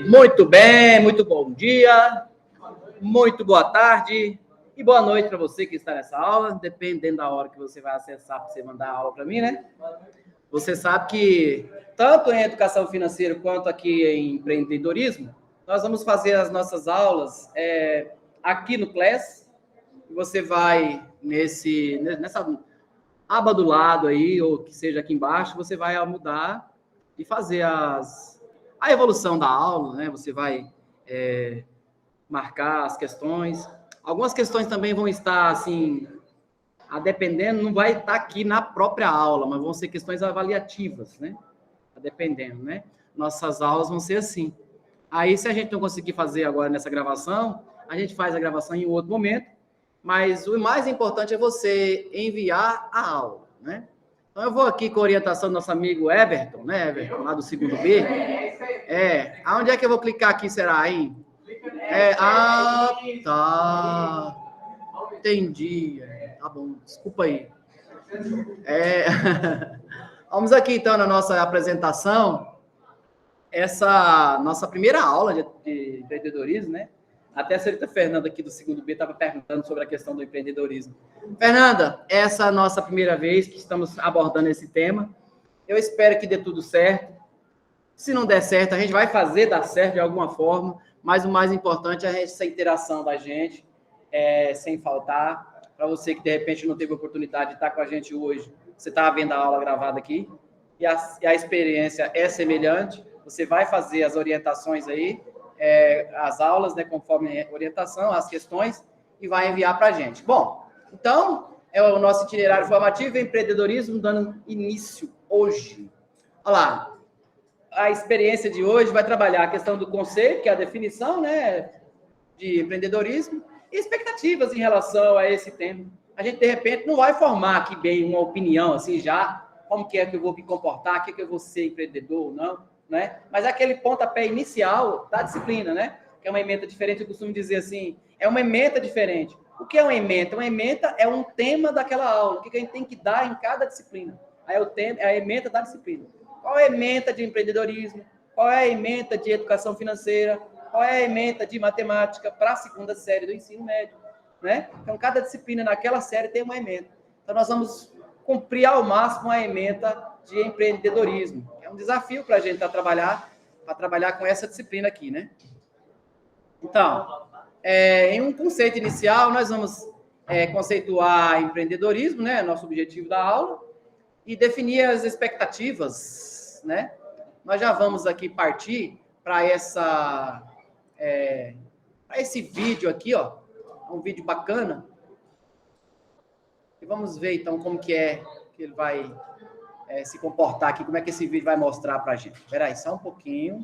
Muito bem, muito bom dia, muito boa tarde e boa noite para você que está nessa aula, dependendo da hora que você vai acessar para você mandar a aula para mim, né? Você sabe que tanto em educação financeira quanto aqui em empreendedorismo, nós vamos fazer as nossas aulas aqui no Class. Você vai nessa aba do lado aí, ou que seja aqui embaixo, você vai mudar e fazer a evolução da aula, né? Você vai marcar as questões. Algumas questões também vão estar, assim, a dependendo, não vai estar aqui na própria aula, mas vão ser questões avaliativas, né? A dependendo, né? Nossas aulas vão ser assim. Aí, se a gente não conseguir fazer agora nessa gravação, a gente faz a gravação em outro momento, mas o mais importante é você enviar a aula, né? Então, eu vou aqui com a orientação do nosso amigo Everton, né, Everton, lá do segundo B. Aonde é que eu vou clicar aqui, será, hein? Tá. Entendi. Tá bom, desculpa aí. Vamos aqui, então, na nossa apresentação. Essa nossa primeira aula de empreendedorismo, né? Até a senhorita Fernanda, aqui do segundo B, estava perguntando sobre a questão do empreendedorismo. Fernanda, essa é a nossa primeira vez que estamos abordando esse tema. Eu espero que dê tudo certo. Se não der certo, a gente vai fazer dar certo de alguma forma, mas o mais importante é essa interação da gente, sem faltar. Para você que, de repente, não teve oportunidade de estar com a gente hoje, você está vendo a aula gravada aqui, e a experiência é semelhante, você vai fazer as orientações aí, as aulas, né, conforme a orientação, as questões, e vai enviar para a gente. Bom, então, é o nosso itinerário formativo, empreendedorismo, dando início hoje. Olha lá. A experiência de hoje vai trabalhar a questão do conceito, que é a definição, né, de empreendedorismo, e expectativas em relação a esse tema. A gente, de repente, não vai formar aqui bem uma opinião, assim, já, como que é que eu vou me comportar, que eu vou ser empreendedor ou não, né? Mas é aquele pontapé inicial da disciplina, né? Que é uma ementa diferente, eu costumo dizer assim, é uma ementa diferente. O que é uma ementa? Uma ementa é um tema daquela aula, o que a gente tem que dar em cada disciplina. Aí é a ementa da disciplina. Qual é a ementa de empreendedorismo? Qual é a ementa de educação financeira? Qual é a ementa de matemática para a segunda série do ensino médio? Né? Então, cada disciplina naquela série tem uma ementa. Então, nós vamos cumprir ao máximo a ementa de empreendedorismo. É um desafio para a gente trabalhar com essa disciplina aqui, né? Então, em um conceito inicial, nós vamos conceituar empreendedorismo, né? Nosso objetivo da aula, e definir as expectativas, né? Nós já vamos aqui partir para esse vídeo aqui, ó, um vídeo bacana. E vamos ver então como que ele vai se comportar aqui, como é que esse vídeo vai mostrar para a gente. Espera aí, só um pouquinho.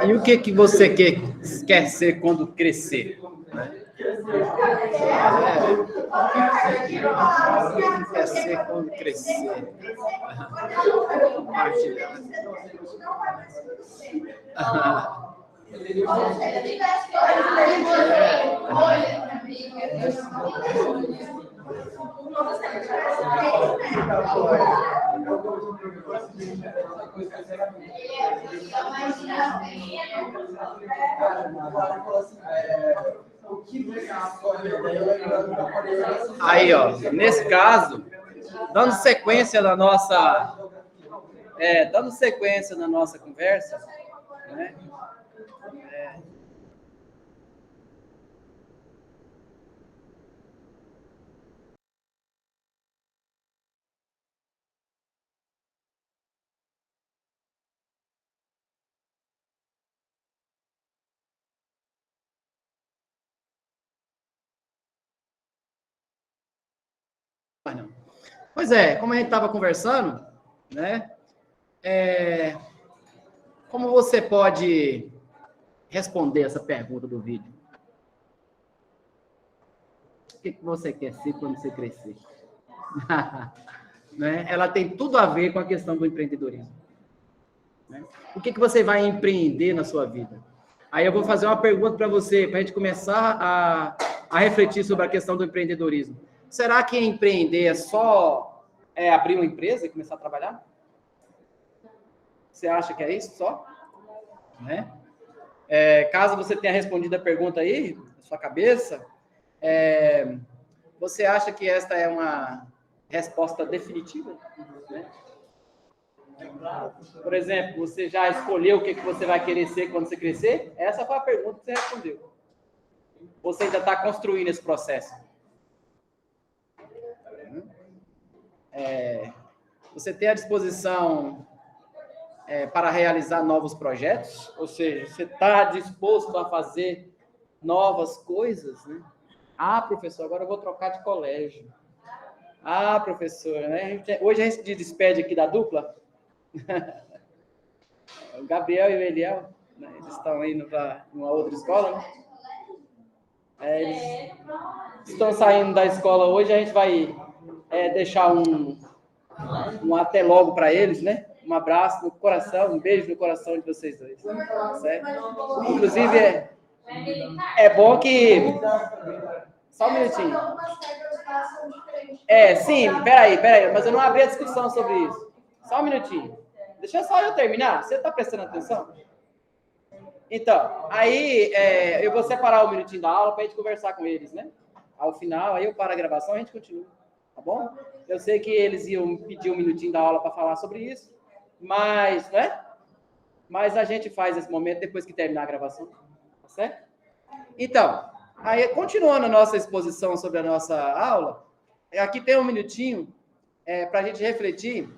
E o que você quer ser quando crescer? O que quer ser quando crescer? Aí, ó, nesse caso, dando sequência na nossa conversa, né? Pois é, como a gente estava conversando, né? Como você pode responder essa pergunta do vídeo? O que você quer ser quando você crescer? Né? Ela tem tudo a ver com a questão do empreendedorismo. Né? O que você vai empreender na sua vida? Aí eu vou fazer uma pergunta para você, para a gente começar a refletir sobre a questão do empreendedorismo. Será que empreender é só abrir uma empresa e começar a trabalhar? Você acha que é isso só? Né? Caso você tenha respondido a pergunta aí, na sua cabeça, você acha que esta é uma resposta definitiva? Né? Por exemplo, você já escolheu o que você vai querer ser quando você crescer? Essa foi a pergunta que você respondeu. Você ainda está construindo esse processo? Você tem a disposição para realizar novos projetos? Ou seja, você está disposto a fazer novas coisas? Né? Ah, professor, agora eu vou trocar de colégio. Ah, professor, né? Hoje a gente se despede aqui da dupla. O Gabriel e o Eliel, né? Eles estão indo para uma outra escola, né? Eles estão saindo da escola hoje, a gente vai deixar um até logo para eles, né? Um abraço no coração, um beijo no coração de vocês dois. Certo? Inclusive, é bom que... Só um minutinho. Sim, peraí, mas eu não abri a discussão sobre isso. Só um minutinho. Deixa só eu terminar. Você está prestando atenção? Então, aí eu vou separar um minutinho da aula para a gente conversar com eles, né? Ao final, aí eu paro a gravação e a gente continua. Tá bom? Eu sei que eles iam pedir um minutinho da aula para falar sobre isso, mas, né? Mas a gente faz esse momento depois que terminar a gravação. Tá certo? Então, aí continuando a nossa exposição sobre a nossa aula, aqui tem um minutinho para a gente refletir.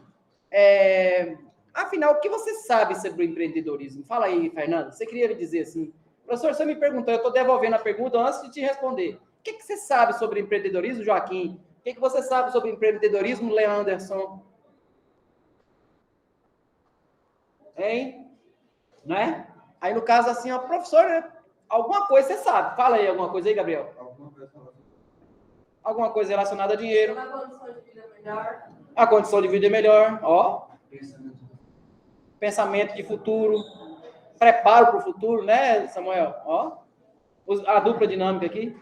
Afinal, o que você sabe sobre o empreendedorismo? Fala aí, Fernando. Você queria me dizer assim, professor, você me perguntou, eu estou devolvendo a pergunta antes de te responder. O que você sabe sobre empreendedorismo, Joaquim? O que você sabe sobre empreendedorismo, Leanderson? Hein? Né? Aí, no caso, assim, ó, professor, né? Alguma coisa você sabe. Fala aí alguma coisa aí, Gabriel. Alguma coisa relacionada a dinheiro. A condição de vida melhor. A condição de vida é melhor. Ó. Pensamento de futuro. Preparo para o futuro, né, Samuel? Ó. A dupla dinâmica aqui.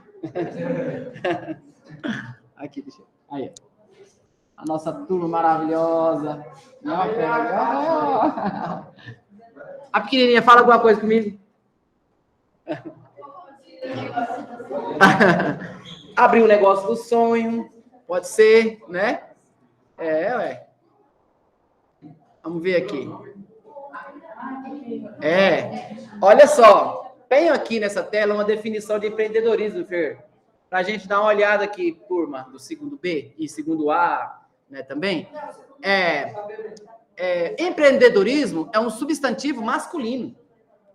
Aqui, deixa eu... Aí, a nossa turma maravilhosa. A pequenininha, fala alguma coisa comigo. Abrir um negócio do sonho. Pode ser, né? Ué. Vamos ver aqui. Olha só. Tenho aqui nessa tela uma definição de empreendedorismo, Fer. Para a gente dar uma olhada aqui, turma, do segundo B e segundo A, né, também. Empreendedorismo é um substantivo masculino,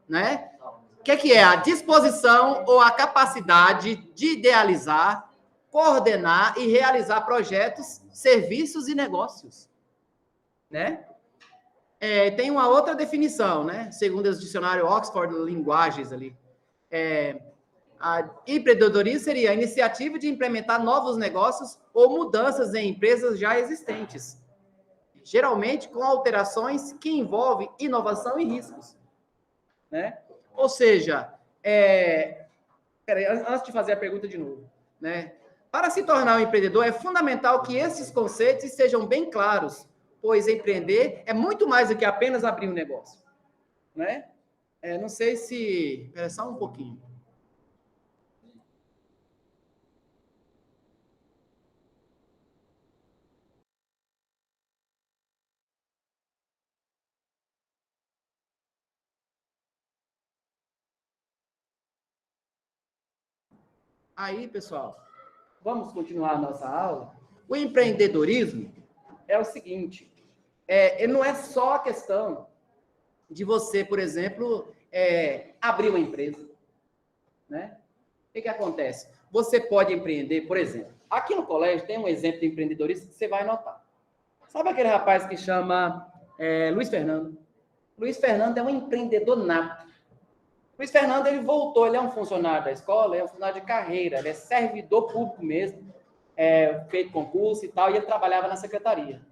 né? O que é? A disposição ou a capacidade de idealizar, coordenar e realizar projetos, serviços e negócios, né? Tem uma outra definição, né? Segundo o dicionário Oxford Linguagens ali. A empreendedorismo seria a iniciativa de implementar novos negócios ou mudanças em empresas já existentes, geralmente com alterações que envolvem inovação e riscos, né? Ou seja, antes de fazer a pergunta de novo, né? Para se tornar um empreendedor, é fundamental que esses conceitos sejam bem claros, pois empreender é muito mais do que apenas abrir um negócio, né? Não sei se... Espera só um pouquinho. Aí, pessoal, vamos continuar a nossa aula. O empreendedorismo é o seguinte, não é só a questão de você, por exemplo, abrir uma empresa, né? O que acontece? Você pode empreender, por exemplo, aqui no colégio tem um exemplo de empreendedorismo que você vai notar. Sabe aquele rapaz que chama Luiz Fernando? Luiz Fernando é um empreendedor nato. Luiz Fernando, ele voltou, ele é um funcionário da escola, é um funcionário de carreira, ele é servidor público mesmo, feito concurso e tal, e ele trabalhava na secretaria.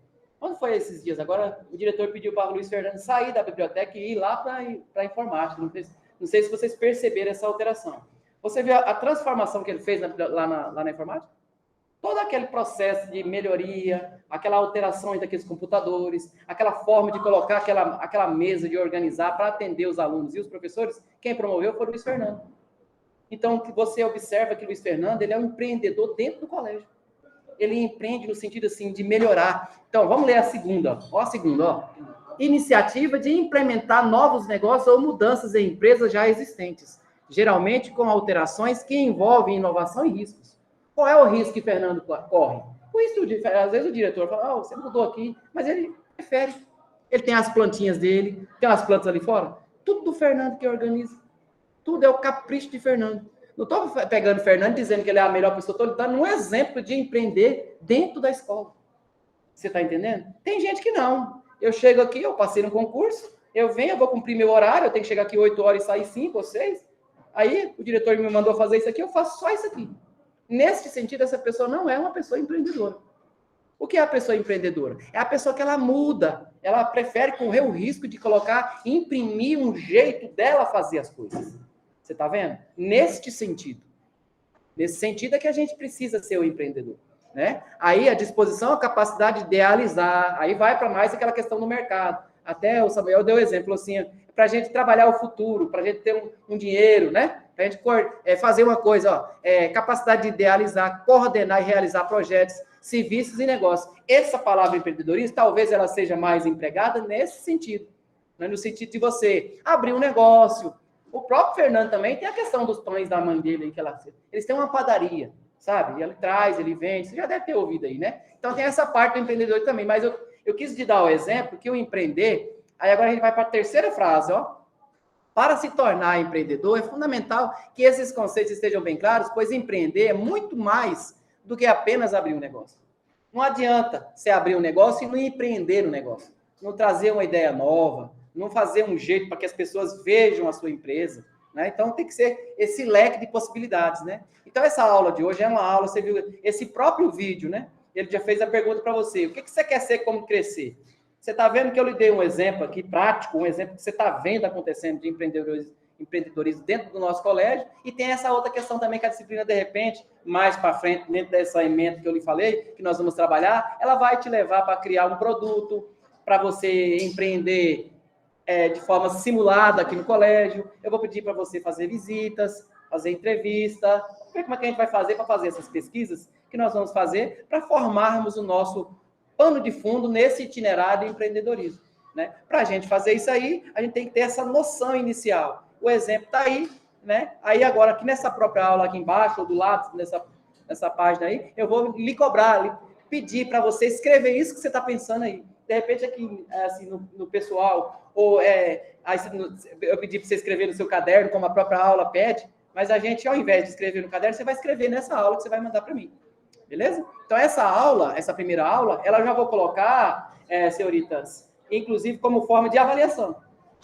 Quando foi esses dias? Agora, o diretor pediu para o Luiz Fernando sair da biblioteca e ir lá para a informática. Não sei se vocês perceberam essa alteração. Você viu a transformação que ele fez lá na informática? Todo aquele processo de melhoria, aquela alteração daqueles computadores, aquela forma de colocar aquela mesa de organizar para atender os alunos e os professores, quem promoveu foi o Luiz Fernando. Então, você observa que o Luiz Fernando, ele é um empreendedor dentro do colégio. Ele empreende no sentido, assim, de melhorar. Então, vamos ler a segunda. Ó, a segunda, ó. Iniciativa de implementar novos negócios ou mudanças em empresas já existentes, geralmente com alterações que envolvem inovação e riscos. Qual é o risco que Fernando corre? O risco, às vezes o diretor fala, você mudou aqui, mas ele prefere. Ele tem as plantinhas dele, tem as plantas ali fora. Tudo do Fernando que organiza. Tudo é o capricho de Fernando. Não estou pegando o Fernando dizendo que ele é a melhor pessoa, estou dando um exemplo de empreender dentro da escola. Você está entendendo? Tem gente que não. Eu chego aqui, eu passei no concurso, eu venho, eu vou cumprir meu horário, eu tenho que chegar aqui 8 horas e sair 5 ou 6. Aí o diretor me mandou fazer isso aqui, eu faço só isso aqui. Nesse sentido, essa pessoa não é uma pessoa empreendedora. O que é a pessoa empreendedora? É a pessoa que ela muda, ela prefere correr o risco de imprimir um jeito dela fazer as coisas. Você está vendo? Neste sentido. Nesse sentido é que a gente precisa ser o empreendedor, né? Aí a disposição, a capacidade de idealizar, aí vai para mais aquela questão do mercado. Até o Samuel deu exemplo assim, para a gente trabalhar o futuro, para a gente ter um dinheiro, né? Para a gente fazer uma coisa, ó, capacidade de idealizar, coordenar e realizar projetos, serviços e negócios. Essa palavra empreendedorismo, talvez ela seja mais empregada nesse sentido, né? No sentido de você abrir um negócio. O próprio Fernando também tem a questão dos pães da mãe dele, eles têm uma padaria, sabe? E ele traz, ele vende, você já deve ter ouvido aí, né? Então tem essa parte do empreendedor também, mas eu quis te dar o exemplo que o empreender, aí agora a gente vai para a terceira frase, ó. Para se tornar empreendedor, é fundamental que esses conceitos estejam bem claros, pois empreender é muito mais do que apenas abrir um negócio. Não adianta você abrir um negócio e não empreender um negócio, não trazer uma ideia nova, não fazer um jeito para que as pessoas vejam a sua empresa, né? Então tem que ser esse leque de possibilidades, né? Então essa aula de hoje é uma aula, você viu esse próprio vídeo, né? Ele já fez a pergunta para você, o que você quer ser, como crescer? Você está vendo que eu lhe dei um exemplo aqui prático, um exemplo que você está vendo acontecendo de empreendedorismo dentro do nosso colégio, e tem essa outra questão também que a disciplina, de repente, mais para frente, dentro dessa emenda que eu lhe falei, que nós vamos trabalhar, ela vai te levar para criar um produto, para você empreender de forma simulada aqui no colégio. Eu vou pedir para você fazer visitas, fazer entrevista, ver como é que a gente vai fazer para fazer essas pesquisas que nós vamos fazer para formarmos o nosso pano de fundo nesse itinerário de empreendedorismo, né? Para a gente fazer isso aí, a gente tem que ter essa noção inicial. O exemplo está aí, né? Aí agora, aqui nessa própria aula aqui embaixo, ou do lado, nessa página aí, eu vou lhe cobrar, pedir para você escrever isso que você está pensando aí. De repente, aqui, assim, no pessoal, ou eu pedi para você escrever no seu caderno, como a própria aula pede, mas a gente, ao invés de escrever no caderno, você vai escrever nessa aula que você vai mandar para mim. Beleza? Então, essa primeira aula, ela já vou colocar, senhoritas, inclusive como forma de avaliação,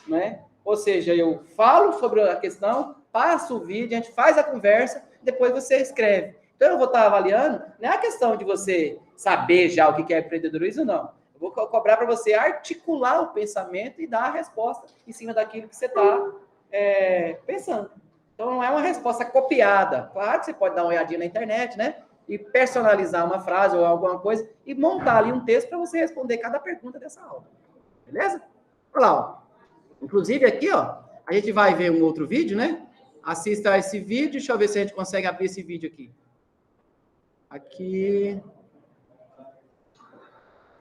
né? Ou seja, eu falo sobre a questão, passo o vídeo, a gente faz a conversa, depois você escreve. Então, eu vou estar avaliando, não é a questão de você saber já o que é empreendedorismo, não. Eu vou cobrar para você articular o pensamento e dar a resposta em cima daquilo que você está pensando. Então, não é uma resposta copiada. Claro que você pode dar uma olhadinha na internet, né? E personalizar uma frase ou alguma coisa e montar ali um texto para você responder cada pergunta dessa aula. Beleza? Olha lá, ó. Inclusive aqui, ó, a gente vai ver um outro vídeo, né? Assista a esse vídeo. Deixa eu ver se a gente consegue abrir esse vídeo aqui. Aqui.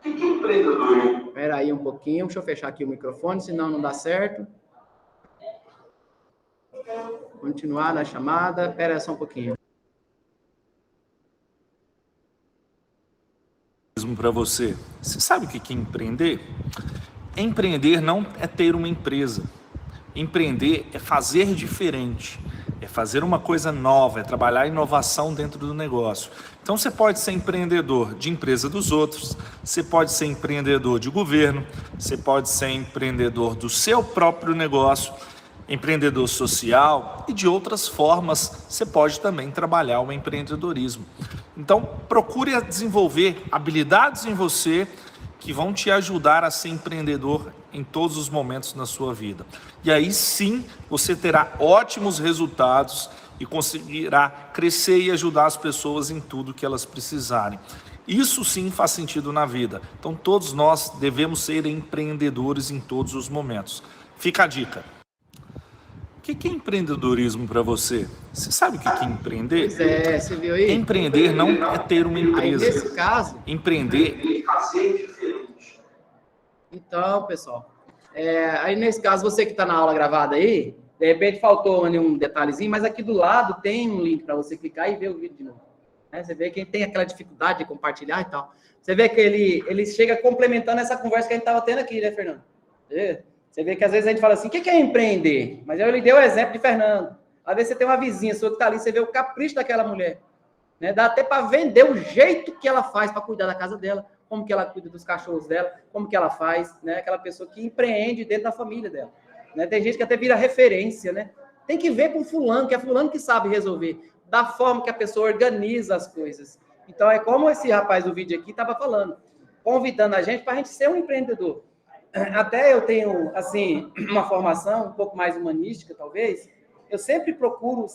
Espera aí um pouquinho. Deixa eu fechar aqui o microfone, senão não dá certo. Continuar na chamada. Espera só um pouquinho. Para você. Você sabe o que é empreender? Empreender não é ter uma empresa. Empreender é fazer diferente, é fazer uma coisa nova, é trabalhar inovação dentro do negócio. Então você pode ser empreendedor de empresa dos outros, você pode ser empreendedor de governo, você pode ser empreendedor do seu próprio negócio, empreendedor social e de outras formas você pode também trabalhar o empreendedorismo. Então procure desenvolver habilidades em você que vão te ajudar a ser empreendedor em todos os momentos na sua vida. E aí sim, você terá ótimos resultados e conseguirá crescer e ajudar as pessoas em tudo que elas precisarem. Isso sim faz sentido na vida. Então todos nós devemos ser empreendedores em todos os momentos. Fica a dica. O que é empreendedorismo para você? Você sabe o que é empreender? Pois é, você viu aí? Empreender não é ter uma empresa. Aí, nesse caso... Empreender... Então, pessoal, aí nesse caso, você que está na aula gravada aí, de repente faltou ali um detalhezinho, mas aqui do lado tem um link para você clicar e ver o vídeo de novo. Você vê quem tem aquela dificuldade de compartilhar e tal. Você vê que ele chega complementando essa conversa que a gente estava tendo aqui, né, Fernando? Você vê que às vezes a gente fala assim, o que é empreender? Mas eu lhe dei o exemplo de Fernando. Às vezes você tem uma vizinha sua que está ali, você vê o capricho daquela mulher. Né? Dá até para vender o jeito que ela faz para cuidar da casa dela, como que ela cuida dos cachorros dela, como que ela faz, né? Aquela pessoa que empreende dentro da família dela. Né? Tem gente que até vira referência, né? Tem que ver com fulano, que é fulano que sabe resolver, da forma que a pessoa organiza as coisas. Então, é como esse rapaz do vídeo aqui estava falando, convidando a gente para a gente ser um empreendedor. Até eu tenho, assim, uma formação um pouco mais humanística, talvez. Eu sempre procuro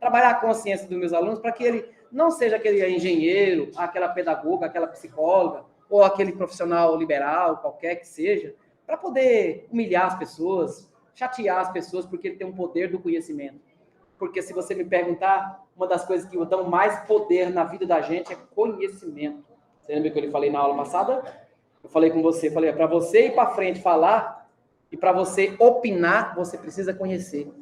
trabalhar a consciência dos meus alunos para que ele não seja aquele engenheiro, aquela pedagoga, aquela psicóloga, ou aquele profissional liberal, qualquer que seja, para poder humilhar as pessoas, chatear as pessoas, porque ele tem um poder do conhecimento. Porque se você me perguntar, uma das coisas que dão mais poder na vida da gente é conhecimento. Você lembra que eu lhe falei na aula passada? Eu falei com você, falei, para você ir para frente falar e para você opinar, você precisa conhecer.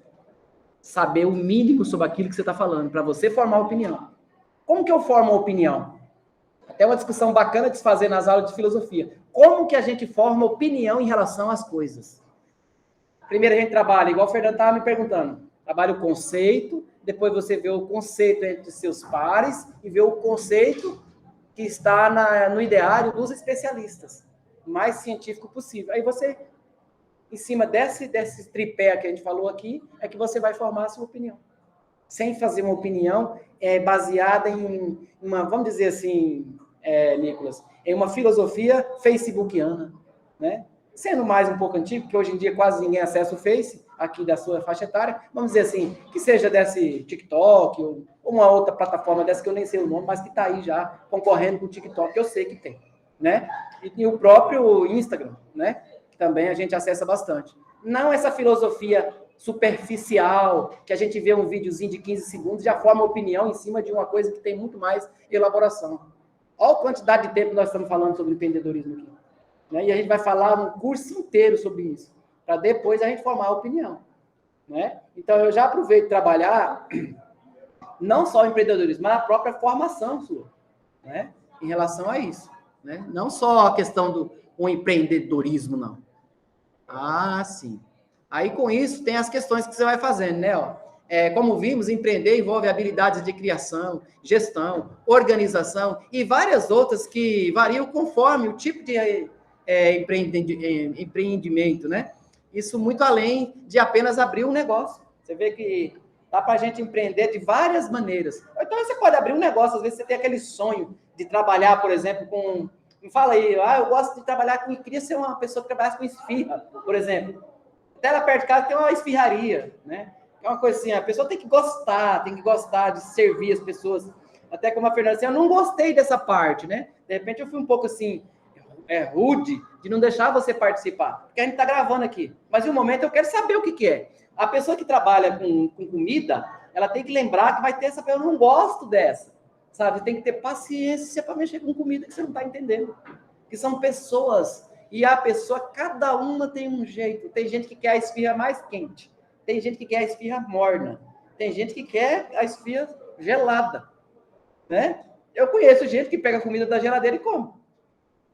Saber o mínimo sobre aquilo que você está falando, para você formar opinião. Como que eu formo a opinião? Até uma discussão bacana de se fazer nas aulas de filosofia. Como que a gente forma opinião em relação às coisas? Primeiro a gente trabalha, igual o Fernando estava me perguntando, trabalha o conceito, depois você vê o conceito entre seus pares e vê o conceito que está no ideário dos especialistas, o mais científico possível. Aí você, em cima desse tripé que a gente falou aqui, é que você vai formar a sua opinião. Sem fazer uma opinião baseada em uma, vamos dizer assim, Nicolas, em uma filosofia facebookiana, né? Sendo mais um pouco antigo, porque hoje em dia quase ninguém acessa o Face, aqui da sua faixa etária, vamos dizer assim, que seja desse TikTok ou uma outra plataforma dessa que eu nem sei o nome, mas que está aí já concorrendo com o TikTok, que eu sei que tem, né? E o próprio Instagram, né? Que também a gente acessa bastante. Não essa filosofia superficial, que a gente vê um videozinho de 15 segundos e já forma opinião em cima de uma coisa que tem muito mais elaboração. Olha a quantidade de tempo que nós estamos falando sobre empreendedorismo aqui. Né? E a gente vai falar um curso inteiro sobre isso, para depois a gente formar a opinião. Né? Então, eu já aproveito trabalhar não só o empreendedorismo, mas a própria formação sua, né? Em relação a isso. Né? Não só a questão do empreendedorismo, não. Ah, sim. Aí, com isso, tem as questões que você vai fazendo, né? Como vimos, empreender envolve habilidades de criação, gestão, organização e várias outras que variam conforme o tipo empreendimento, né? Isso muito além de apenas abrir um negócio. Você vê que dá para a gente empreender de várias maneiras. Então, você pode abrir um negócio, às vezes você tem aquele sonho de trabalhar, por exemplo, com... Me fala aí, eu gosto de trabalhar com... Queria ser uma pessoa que trabalhasse com esfirra, por exemplo. Até lá perto de casa tem uma esfirraria, né? É uma coisa assim, a pessoa tem que gostar de servir as pessoas. Até como a Fernanda disse, eu não gostei dessa parte, né? De repente eu fui um pouco assim, rude, de não deixar você participar. Porque a gente está gravando aqui. Mas no momento eu quero saber o que é. A pessoa que trabalha com comida, ela tem que lembrar que vai ter essa... Eu não gosto dessa, sabe? Tem que ter paciência para mexer com comida que você não está entendendo. Que são pessoas... E a pessoa, cada uma tem um jeito. Tem gente que quer a esfirra mais quente. Tem gente que quer a esfirra morna. Tem gente que quer a esfirra gelada. Né? Eu conheço gente que pega a comida da geladeira e come.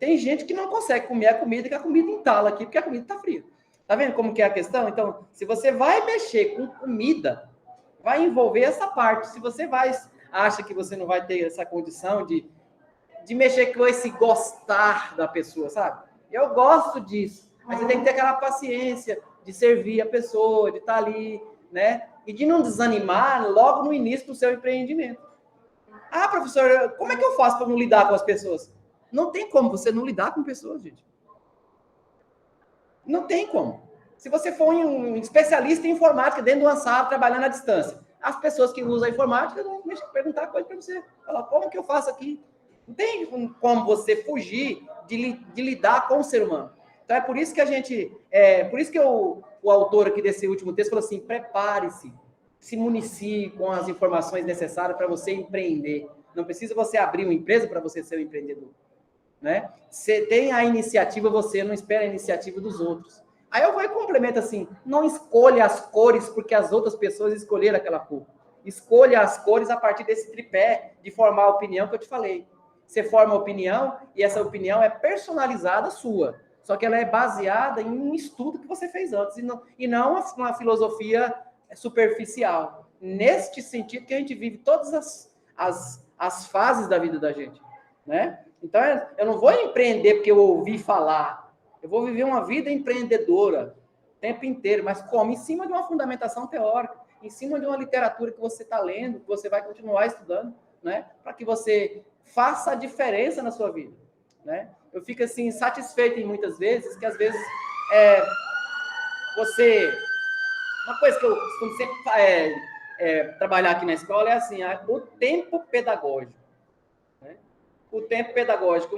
Tem gente que não consegue comer a comida, que a comida entala aqui, porque a comida está fria. Tá vendo como que é a questão? Então, se você vai mexer com comida, vai envolver essa parte. Se você acha que você não vai ter essa condição de mexer com esse gostar da pessoa, sabe? Eu gosto disso, mas você tem que ter aquela paciência de servir a pessoa, de estar ali, né? E de não desanimar logo no início do seu empreendimento. Ah, professor, como é que eu faço para não lidar com as pessoas? Não tem como você não lidar com pessoas, gente. Não tem como. Se você for um especialista em informática dentro de uma sala trabalhando à distância, as pessoas que usam a informática vão perguntar coisa para você. Falar, como que eu faço aqui? Não tem como você fugir de lidar com o ser humano. Então, é por isso que a gente... por isso que o autor aqui desse último texto falou assim, prepare-se, se municie com as informações necessárias para você empreender. Não precisa você abrir uma empresa para você ser um empreendedor. Né? Você tem a iniciativa, você não espera a iniciativa dos outros. Aí eu vou e complemento assim, não escolha as cores porque as outras pessoas escolheram aquela cor. Escolha as cores a partir desse tripé de formar a opinião que eu te falei. Você forma a opinião e essa opinião é personalizada sua. Só que ela é baseada em um estudo que você fez antes e não uma filosofia superficial. Neste sentido que a gente vive todas as fases da vida da gente, né? Então, eu não vou empreender porque eu ouvi falar. Eu vou viver uma vida empreendedora o tempo inteiro, mas como? Em cima de uma fundamentação teórica, em cima de uma literatura que você está lendo, que você vai continuar estudando, né? Para que você faça a diferença na sua vida, né? Eu fico, assim, satisfeito em muitas vezes, que às vezes você... Uma coisa que eu costumo sempre trabalhar aqui na escola é assim, o tempo pedagógico. O tempo pedagógico.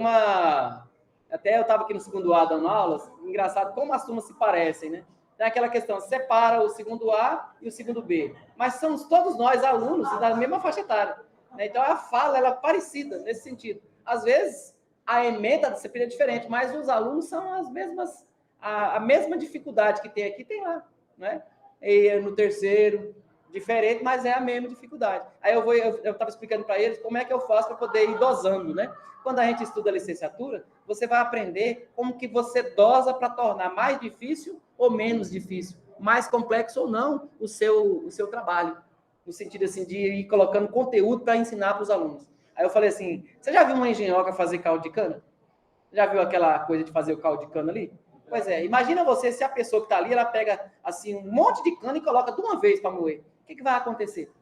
Até eu estava aqui no segundo A dando aulas, engraçado como as turmas se parecem, né? Tem aquela questão, separa o segundo A e o segundo B. Mas somos todos nós alunos da mesma faixa etária. Né? Então, a fala ela é parecida nesse sentido. Às vezes, a ementa da disciplina é diferente, mas os alunos são as mesmas... A mesma dificuldade que tem aqui, tem lá. Né? E no terceiro... diferente, mas é a mesma dificuldade. Aí eu estava explicando para eles como é que eu faço para poder ir dosando, né? Quando a gente estuda a licenciatura, você vai aprender como que você dosa para tornar mais difícil ou menos difícil, mais complexo ou não o seu trabalho, no sentido assim de ir colocando conteúdo para ensinar para os alunos. Aí eu falei assim, você já viu uma engenhoca fazer caldo de cana? Já viu aquela coisa de fazer o caldo de cana ali? Pois é, imagina você se a pessoa que está ali, ela pega assim um monte de cana e coloca de uma vez para moer. O que vai acontecer?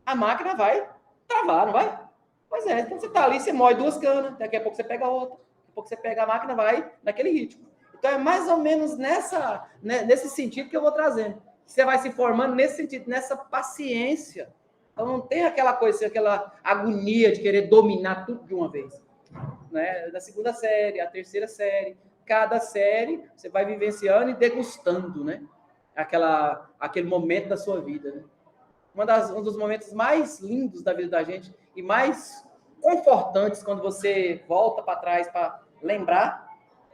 A máquina vai travar, não vai? Pois é, então você está ali, você moe duas canas, daqui a pouco você pega outra, daqui a pouco você pega a máquina, vai naquele ritmo. Então é mais ou menos nesse sentido que eu vou trazendo. Você vai se formando nesse sentido, nessa paciência. Então não tem aquela coisa, aquela agonia de querer dominar tudo de uma vez. Né? Da segunda série, a terceira série, cada série você vai vivenciando e degustando, né? Aquele momento da sua vida, né? Um dos momentos mais lindos da vida da gente e mais confortantes quando você volta para trás para lembrar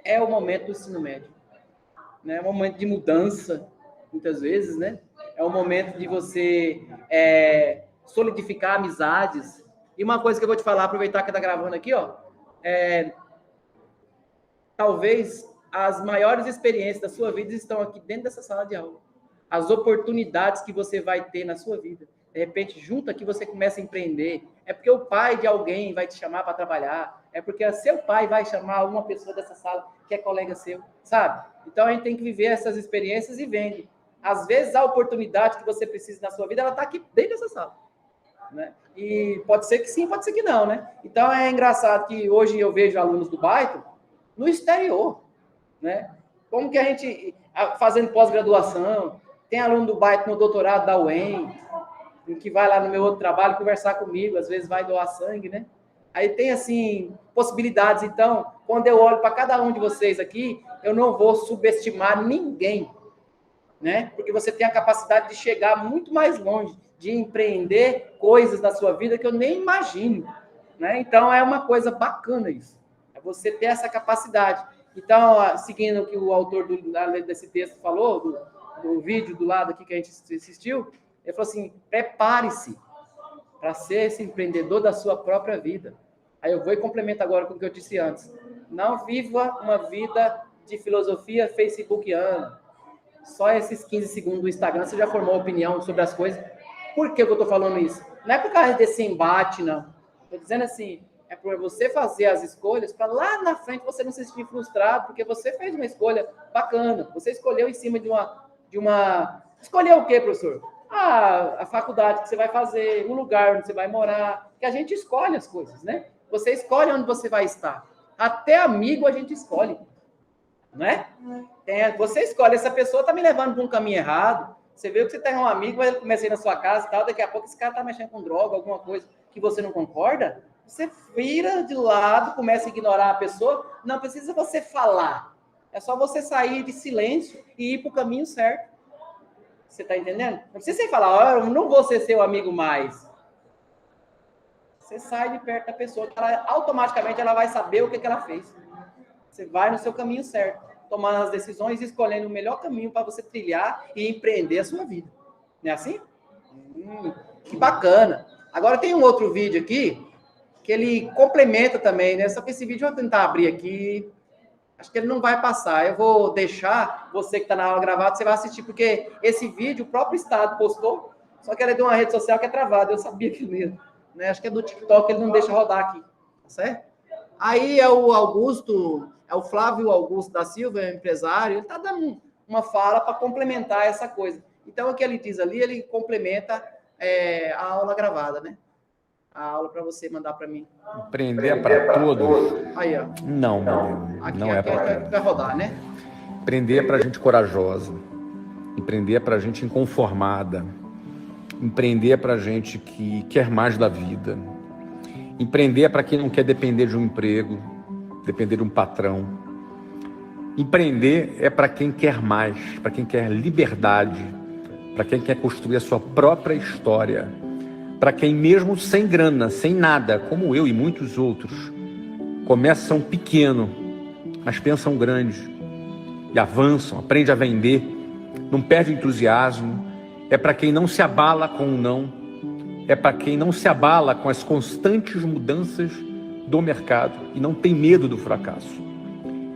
é o momento do ensino médio, né? É um momento de mudança, muitas vezes, né? É um momento de você solidificar amizades. E uma coisa que eu vou te falar, aproveitar que está gravando aqui, ó, talvez as maiores experiências da sua vida estão aqui dentro dessa sala de aula. As oportunidades que você vai ter na sua vida De repente, junto aqui, você começa a empreender. É porque o pai de alguém vai te chamar para trabalhar. É porque seu pai vai chamar uma pessoa dessa sala que é colega seu, sabe? Então, a gente tem que viver essas experiências e vende. Às vezes, a oportunidade que você precisa na sua vida, ela está aqui dentro dessa sala. Né? E pode ser que sim, pode ser que não, né? Então, é engraçado que hoje eu vejo alunos do Byton no exterior, né? Como que a gente, fazendo pós-graduação, tem aluno do Byton no doutorado da UEM, que vai lá no meu outro trabalho conversar comigo, às vezes vai doar sangue, né? Aí tem, assim, possibilidades. Então, quando eu olho para cada um de vocês aqui, eu não vou subestimar ninguém, né? Porque você tem a capacidade de chegar muito mais longe, de empreender coisas na sua vida que eu nem imagino, né? Então, é uma coisa bacana isso. É você ter essa capacidade. Então, seguindo o que o autor desse texto falou, do vídeo do lado aqui que a gente assistiu, ele falou assim, prepare-se para ser esse empreendedor da sua própria vida. Aí eu vou e complemento agora com o que eu disse antes. Não viva uma vida de filosofia facebookiana. Só esses 15 segundos do Instagram, você já formou opinião sobre as coisas. Por que eu estou falando isso? Não é por causa desse embate, não. Estou dizendo assim, é por você fazer as escolhas para lá na frente você não se sentir frustrado, porque você fez uma escolha bacana. Você escolheu em cima de uma... Escolheu o quê, professor? A faculdade que você vai fazer, o lugar onde você vai morar, que a gente escolhe as coisas, né? Você escolhe onde você vai estar. Até amigo a gente escolhe, não é? Você escolhe, essa pessoa está me levando para um caminho errado, você vê que você tem um amigo, ele começa a ir na sua casa e tal, daqui a pouco esse cara está mexendo com droga, alguma coisa que você não concorda, você vira de lado, começa a ignorar a pessoa, não precisa você falar, é só você sair de silêncio e ir para o caminho certo. Você está entendendo? Não precisa você falar, eu não vou ser seu amigo mais. Você sai de perto da pessoa, que automaticamente ela vai saber o que ela fez. Você vai no seu caminho certo, tomando as decisões e escolhendo o melhor caminho para você trilhar e empreender a sua vida. Não é assim? Que bacana. Agora tem um outro vídeo aqui, que ele complementa também, né? Só que esse vídeo eu vou tentar abrir aqui. Acho que ele não vai passar. Eu vou deixar, você que está na aula gravada, você vai assistir, porque esse vídeo o próprio Estado postou, só que ele é de uma rede social que é travada. Eu sabia que mesmo. Né? Acho que é do TikTok, ele não deixa rodar aqui. Tá certo? Aí é o Augusto, é o Flávio Augusto da Silva, é empresário, ele está dando uma fala para complementar essa coisa. Então, o que ele diz ali, ele complementa a aula gravada, né? A aula para você mandar para mim. Empreender para todos? Aí, ó. Não, meu amigo. Aqui, não é para todos. Vai rodar, né? Empreender é para gente corajosa. Empreender é para gente inconformada. Empreender é para gente que quer mais da vida. Empreender é para quem não quer depender de um emprego, depender de um patrão. Empreender é para quem quer mais, para quem quer liberdade, para quem quer construir a sua própria história, para quem mesmo sem grana, sem nada, como eu e muitos outros, começam pequeno, mas pensam grande e avançam, aprende a vender, não perde entusiasmo. É para quem não se abala com o não, é para quem não se abala com as constantes mudanças do mercado e não tem medo do fracasso.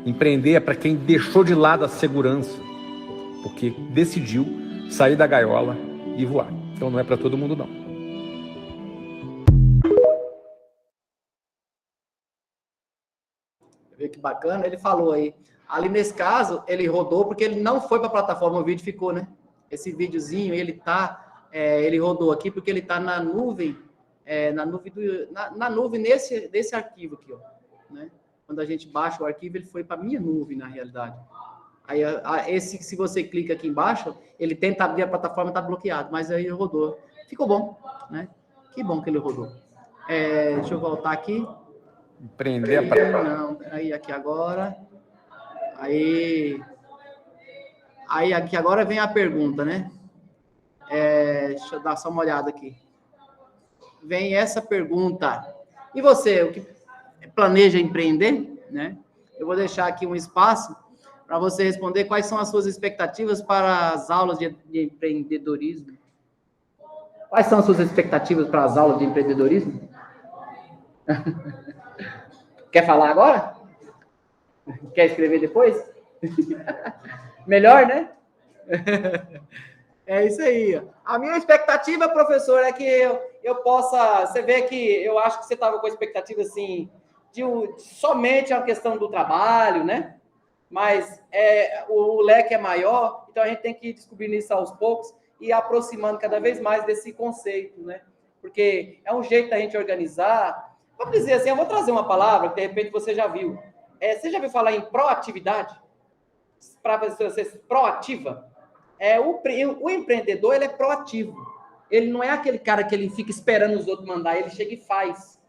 Empreender é para quem deixou de lado a segurança, porque decidiu sair da gaiola e voar. Então não é para todo mundo, não. Vê que bacana, ele falou aí. Ali nesse caso, ele rodou porque ele não foi para a plataforma, o vídeo ficou, né? Esse videozinho, ele rodou aqui porque ele está na nuvem, na nuvem nesse arquivo aqui, ó, né? Quando a gente baixa o arquivo, ele foi para minha nuvem, na realidade. Aí, se você clica aqui embaixo, ele tenta abrir a plataforma, está bloqueado, mas aí ele rodou. Ficou bom, né? Que bom que ele rodou. Deixa eu voltar aqui. Empreender para... Não, aí aqui agora. Aí aqui agora vem a pergunta, né? Deixa eu dar só uma olhada aqui. Vem essa pergunta. E você, o que planeja empreender, né? Eu vou deixar aqui um espaço para você responder quais são as suas expectativas para as aulas de empreendedorismo. Quais são as suas expectativas para as aulas de empreendedorismo? Quer falar agora? Quer escrever depois? Melhor, né? É isso aí. A minha expectativa, professor, é que eu possa... Você vê que eu acho que você estava com a expectativa, assim, somente a questão do trabalho, né? Mas o leque é maior, então a gente tem que ir descobrindo isso aos poucos e aproximando cada vez mais desse conceito, né? Porque é um jeito da gente organizar. Vamos dizer assim, eu vou trazer uma palavra que de repente você já viu. Você já viu falar em proatividade? Para você ser proativa? O empreendedor, ele é proativo. Ele não é aquele cara que ele fica esperando os outros mandar, ele chega e faz.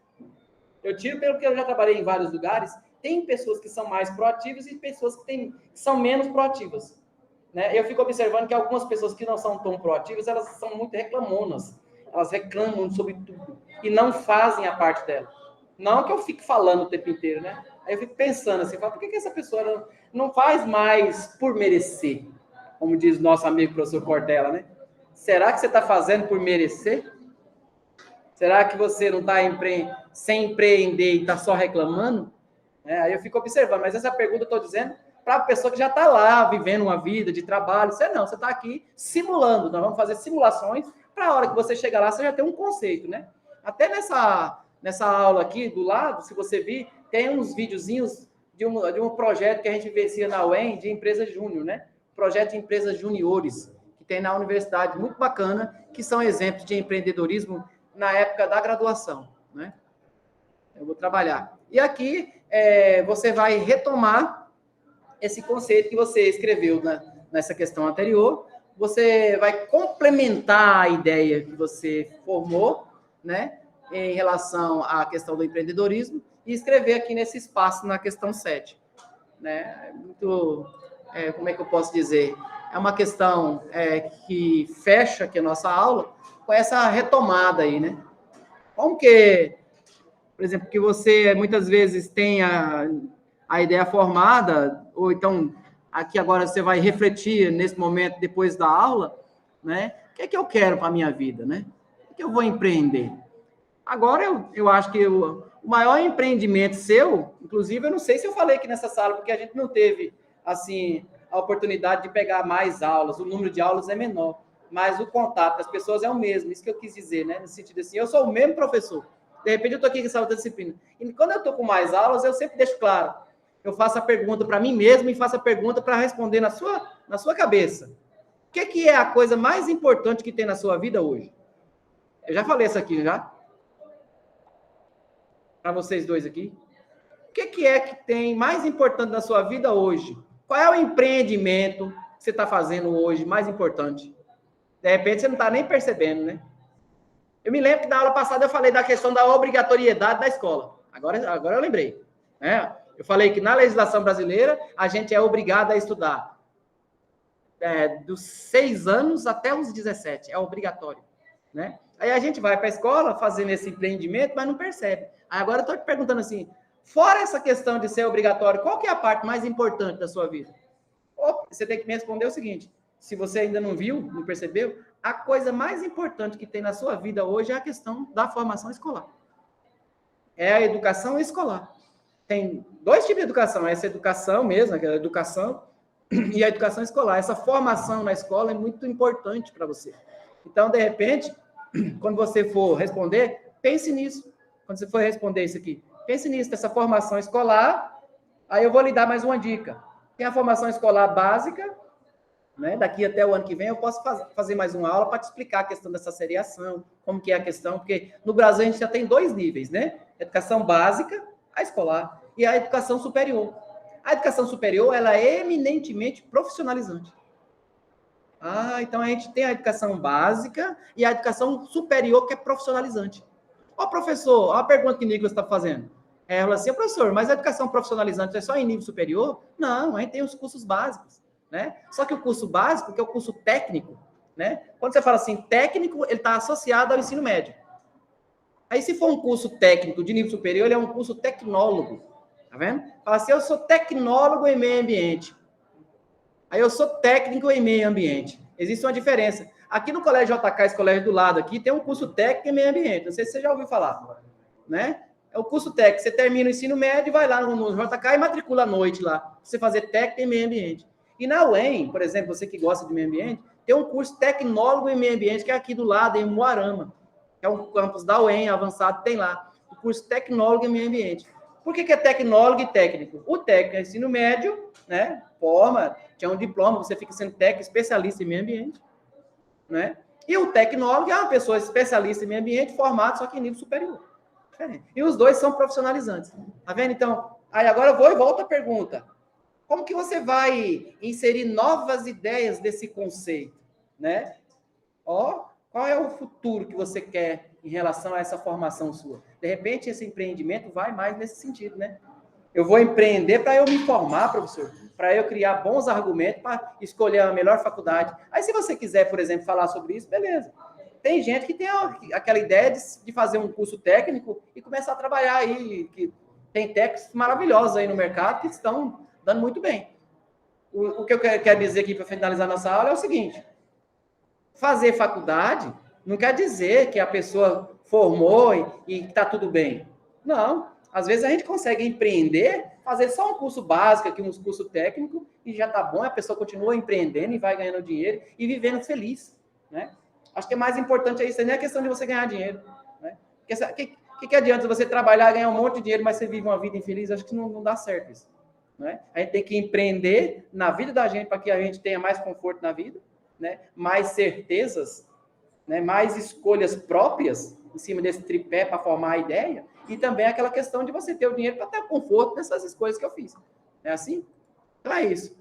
Eu tiro pelo que eu já trabalhei em vários lugares, tem pessoas que são mais proativas e pessoas que são menos proativas. Né? Eu fico observando que algumas pessoas que não são tão proativas, elas são muito reclamonas. Elas reclamam sobre tudo e não fazem a parte dela. Não que eu fique falando o tempo inteiro, né? Aí eu fico pensando assim, por que essa pessoa não faz mais por merecer? Como diz nosso amigo professor Cortella, né? Será que você está fazendo por merecer? Será que você não está sem empreender e está só reclamando? Aí eu fico observando, mas essa pergunta eu estou dizendo para a pessoa que já está lá, vivendo uma vida de trabalho. Você não, você está aqui simulando. Nós vamos fazer simulações para a hora que você chegar lá, você já tem um conceito, né? Até nessa aula aqui, do lado, se você vir, tem uns videozinhos de um projeto que a gente vivencia na UEM de empresa júnior, né? Projeto de empresas juniores, que tem na universidade, muito bacana, que são exemplos de empreendedorismo na época da graduação, né? Eu vou trabalhar. E aqui você vai retomar esse conceito que você escreveu nessa questão anterior, você vai complementar a ideia que você formou, né, em relação à questão do empreendedorismo e escrever aqui nesse espaço na questão 7. Né? Muito, como é que eu posso dizer? É uma questão que fecha aqui a nossa aula com essa retomada aí, né? Como que, por exemplo, que você muitas vezes tem a ideia formada, ou então aqui agora você vai refletir nesse momento depois da aula, né? O que é que eu quero para a minha vida, né? O que eu vou empreender? Agora eu acho que o maior empreendimento seu, inclusive eu não sei se eu falei aqui nessa sala, porque a gente não teve, assim, a oportunidade de pegar mais aulas, o número de aulas é menor, mas o contato das pessoas é o mesmo, isso que eu quis dizer, né? No sentido assim, eu sou o mesmo professor, de repente eu estou aqui com essa outra disciplina, e quando eu estou com mais aulas, eu sempre deixo claro, eu faço a pergunta para mim mesmo e faço a pergunta para responder na sua cabeça. O que é a coisa mais importante que tem na sua vida hoje? Eu já falei isso aqui, já? Para vocês dois aqui. O que é que tem mais importante na sua vida hoje? Qual é o empreendimento que você está fazendo hoje mais importante? De repente, você não está nem percebendo, né? Eu me lembro que na aula passada eu falei da questão da obrigatoriedade da escola. Agora eu lembrei. Né? Eu falei que na legislação brasileira, a gente é obrigado a estudar dos 6 anos até os 17. É obrigatório. Né? Aí a gente vai para a escola fazendo esse empreendimento, mas não percebe. Aí agora eu estou te perguntando assim, fora essa questão de ser obrigatório, qual que é a parte mais importante da sua vida? Você tem que me responder o seguinte, se você ainda não viu, não percebeu, a coisa mais importante que tem na sua vida hoje é a questão da formação escolar. É a educação escolar. Tem 2 tipos de educação, essa educação mesmo, aquela educação, e a educação escolar. Essa formação na escola é muito importante para você. Então, de repente, quando você for responder, pense nisso. Quando você for responder isso aqui, pense nisso, dessa formação escolar. Aí eu vou lhe dar mais uma dica. Tem a formação escolar básica, né? Daqui até o ano que vem eu posso fazer mais uma aula para te explicar a questão dessa seriação, como que é a questão, porque no Brasil a gente já tem 2 níveis, né? Educação básica, a escolar, e a educação superior. A educação superior, ela é eminentemente profissionalizante. Então a gente tem a educação básica e a educação superior, que é profissionalizante. Professor, olha a pergunta que o Nicolas está fazendo. Ela assim, professor, mas a educação profissionalizante é só em nível superior? Não, a gente tem os cursos básicos, né? Só que o curso básico, que é o curso técnico, né? Quando você fala assim, técnico, ele está associado ao ensino médio. Aí, se for um curso técnico de nível superior, ele é um curso tecnólogo, tá vendo? Fala assim, eu sou tecnólogo em meio ambiente. Aí eu sou técnico em meio ambiente. Existe uma diferença. Aqui no Colégio JK, esse colégio do lado aqui, tem um curso técnico em meio ambiente. Não sei se você já ouviu falar, né? É o curso técnico. Você termina o ensino médio, vai lá no JK e matricula à noite lá. Você fazer técnico em meio ambiente. E na UEM, por exemplo, você que gosta de meio ambiente, Tem um curso tecnólogo em meio ambiente, que é aqui do lado, em Moarama, que é um campus da UEM, avançado, tem lá. O curso tecnólogo em meio ambiente. Por que é tecnólogo e técnico? O técnico é ensino médio, né? Forma, tinha um diploma, você fica sendo técnico especialista em meio ambiente, né? E o tecnólogo é uma pessoa especialista em meio ambiente, formado, só que em nível superior. E os dois são profissionalizantes. Tá vendo? Então, aí agora eu vou e volto à pergunta. Como que você vai inserir novas ideias desse conceito, né? Qual é o futuro que você quer em relação a essa formação sua? De repente, esse empreendimento vai mais nesse sentido, né? Eu vou empreender para eu me formar, professor, para eu criar bons argumentos, para escolher a melhor faculdade. Aí, se você quiser, por exemplo, falar sobre isso, beleza. Tem gente que tem aquela ideia de fazer um curso técnico e começar a trabalhar aí, que tem técnicos maravilhosos aí no mercado que estão dando muito bem. O que eu quero dizer aqui para finalizar nossa aula é o seguinte: fazer faculdade não quer dizer que a pessoa formou e está tudo bem. Não. Às vezes a gente consegue empreender, fazer só um curso básico aqui, uns cursos técnicos, e já está bom, a pessoa continua empreendendo e vai ganhando dinheiro e vivendo feliz, né? Acho que é mais importante isso, não é a questão de você ganhar dinheiro, né? Que adianta você trabalhar, ganhar um monte de dinheiro, mas você vive uma vida infeliz? Acho que não dá certo isso, né? A gente tem que empreender na vida da gente para que a gente tenha mais conforto na vida, né? Mais certezas, né? Mais escolhas próprias em cima desse tripé para formar a ideia, e também aquela questão de você ter o dinheiro para ter conforto nessas escolhas que eu fiz. É assim? Então é isso.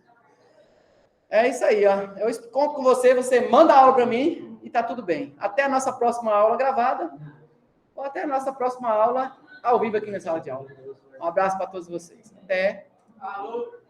É isso aí, ó. Eu conto com você, você manda a aula para mim e tá tudo bem. Até a nossa próxima aula gravada, ou até a nossa próxima aula ao vivo aqui na sala de aula. Um abraço para todos vocês. Até. Alô.